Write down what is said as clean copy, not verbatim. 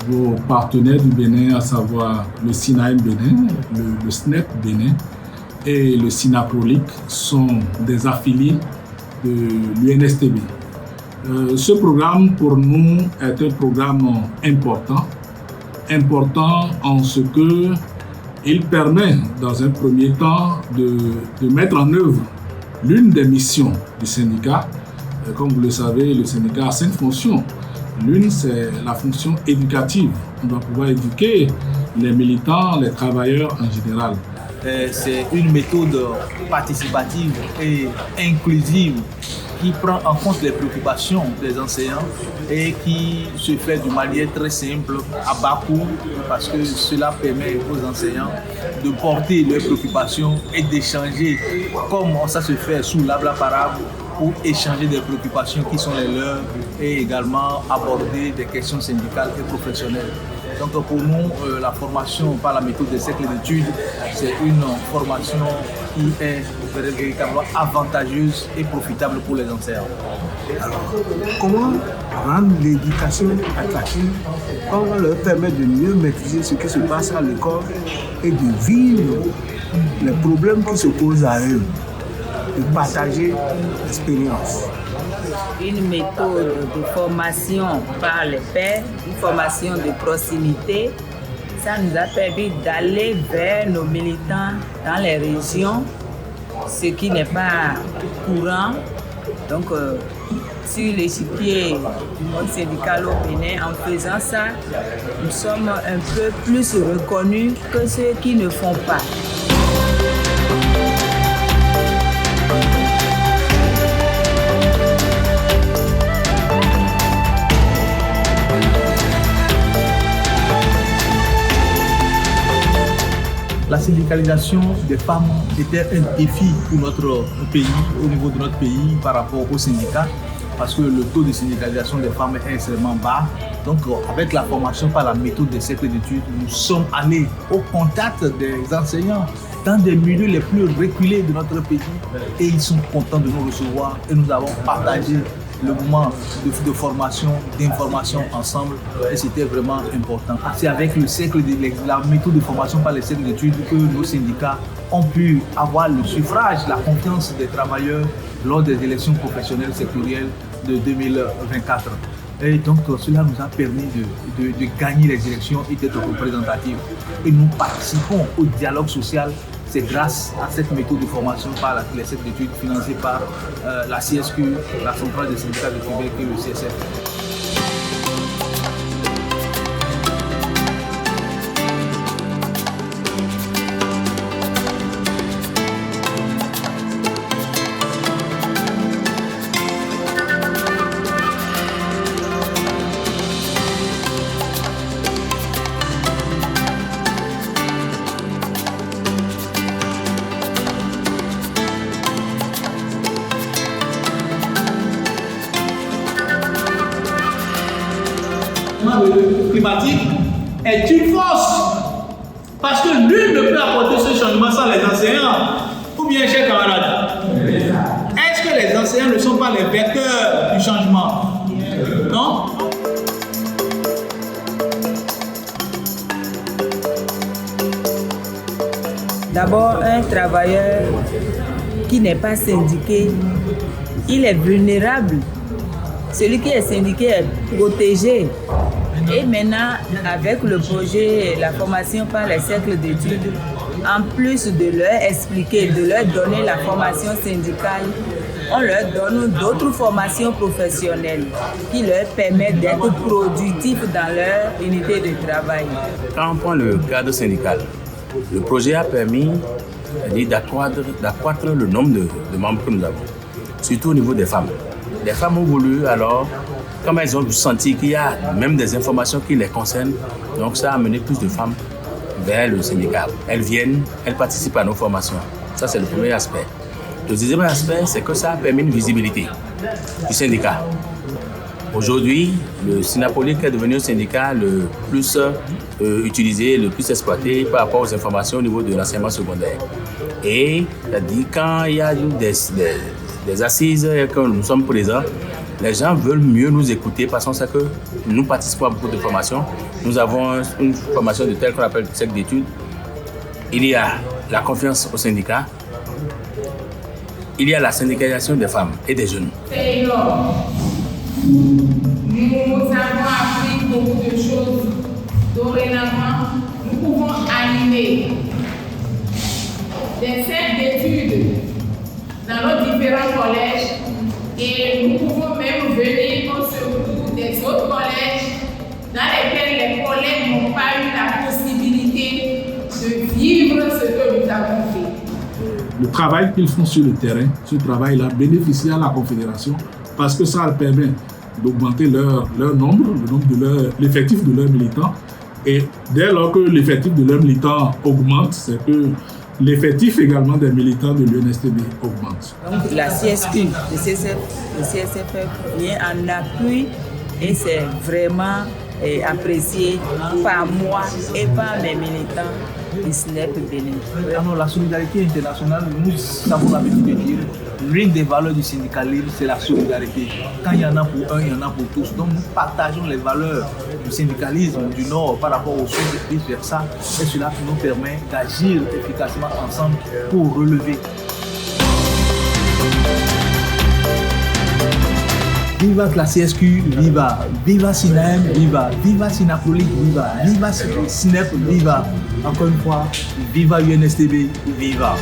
Vos partenaires du Bénin, à savoir le SINAM Bénin, le SNEP Bénin et le SINAPROLIC, sont des affiliés de l'UNSTB. Ce programme, pour nous, est un programme important en ce qu'il permet, dans un premier temps, de mettre en œuvre l'une des missions du syndicat. Comme vous le savez, le syndicat a 5 fonctions. L'une, c'est la fonction éducative. On doit pouvoir éduquer les militants, les travailleurs en général. C'est une méthode participative et inclusive qui prend en compte les préoccupations des enseignants et qui se fait d'une manière très simple, à bas coût, parce que cela permet aux enseignants de porter leurs préoccupations et d'échanger, comme ça se fait sous l'Ablaparable, pour échanger des préoccupations qui sont les leurs et également aborder des questions syndicales et professionnelles. Donc pour nous, la formation par la méthode des cercles d'études, c'est une formation qui est véritablement avantageuse et profitable pour les enseignants. Alors, comment rendre l'éducation attractive? Comment leur permettre de mieux maîtriser ce qui se passe à l'école et de vivre les problèmes qui se posent à eux, de partager l'expérience? Une méthode de formation par les pairs, une formation de proximité. Ça nous a permis d'aller vers nos militants dans les régions, ce qui n'est pas courant. Donc, sur l'échiquier du monde syndical au Bénin, en faisant ça, nous sommes un peu plus reconnus que ceux qui ne font pas. La syndicalisation des femmes était un défi pour notre pays, au niveau de notre pays par rapport aux syndicats, parce que le taux de syndicalisation des femmes est extrêmement bas. Donc avec la formation par la méthode des cercles d'études, nous sommes allés au contact des enseignants dans des milieux les plus reculés de notre pays et ils sont contents de nous recevoir et nous avons partagé le moment de formation, d'information ensemble et c'était vraiment important. C'est avec le cercle la méthode de formation par les cercles d'études que nos syndicats ont pu avoir le suffrage, la confiance des travailleurs lors des élections professionnelles sectorielles de 2024. Et donc cela nous a permis de gagner les élections et d'être représentatifs. Et nous participons au dialogue social. C'est grâce à cette méthode de formation par les cercles d'études financée par la CSQ, la Centrale des syndicats de Québec et le CSF. Climatique est une force parce que nul ne peut apporter ce changement sans les enseignants. Ou bien, chers camarades, est-ce que les enseignants ne sont pas les vecteurs du changement? Non? D'abord, un travailleur qui n'est pas syndiqué, il est vulnérable. Celui qui est syndiqué est protégé. Et maintenant, avec le projet, la formation par les cercles d'études, en plus de leur expliquer, de leur donner la formation syndicale, on leur donne d'autres formations professionnelles qui leur permettent d'être productifs dans leur unité de travail. Quand on prend le cadre syndical, le projet a permis d'accroître le nombre de membres que nous avons, surtout au niveau des femmes. Les femmes ont voulu alors, comme elles ont senti qu'il y a même des informations qui les concernent, donc ça a amené plus de femmes vers le syndicat. Elles viennent, elles participent à nos formations. Ça, c'est le premier aspect. Le deuxième aspect, c'est que ça a permis une visibilité du syndicat. Aujourd'hui, le Sinaprolic est devenu un syndicat le plus utilisé, le plus exploité par rapport aux informations au niveau de l'enseignement secondaire. Et c'est-à-dire quand il y a des assises et que nous sommes présents, les gens veulent mieux nous écouter parce qu'on sait que nous participons à beaucoup de formations. Nous avons une formation de telle qu'on appelle cercle d'études. Il y a la confiance au syndicat. Il y a la syndicalisation des femmes et des jeunes. Nous avons appris beaucoup de choses. Dorénavant, nous pouvons animer des cercles d'études dans nos différents collèges et nous pouvons même venir au secours des autres collèges dans lesquels les collègues n'ont pas eu la possibilité de vivre ce que nous avons fait. Le travail qu'ils font sur le terrain, ce travail-là bénéficie à la Confédération parce que ça leur permet d'augmenter leur nombre, l'effectif de leurs militants. Et dès lors que l'effectif de leurs militants augmente, c'est que l'effectif également des militants de l'UNSTB augmente. Donc la CSQ, le CSFF vient en appui et c'est vraiment apprécié par moi et par mes militants du SNEP Bénin. Alors, la solidarité internationale, nous savons l'habitude de dire, l'une des valeurs du syndicalisme, c'est la solidarité. Quand il y en a pour un, il y en a pour tous. Donc nous partageons les valeurs du syndicalisme du Nord par rapport au Sud et vice-versa. Et cela nous permet d'agir efficacement ensemble pour relever. Viva la CSQ, viva! Viva Sinaem, viva! Viva Sinaprolic, viva! Viva SNEP, viva! Encore une fois, viva UNSTB, viva!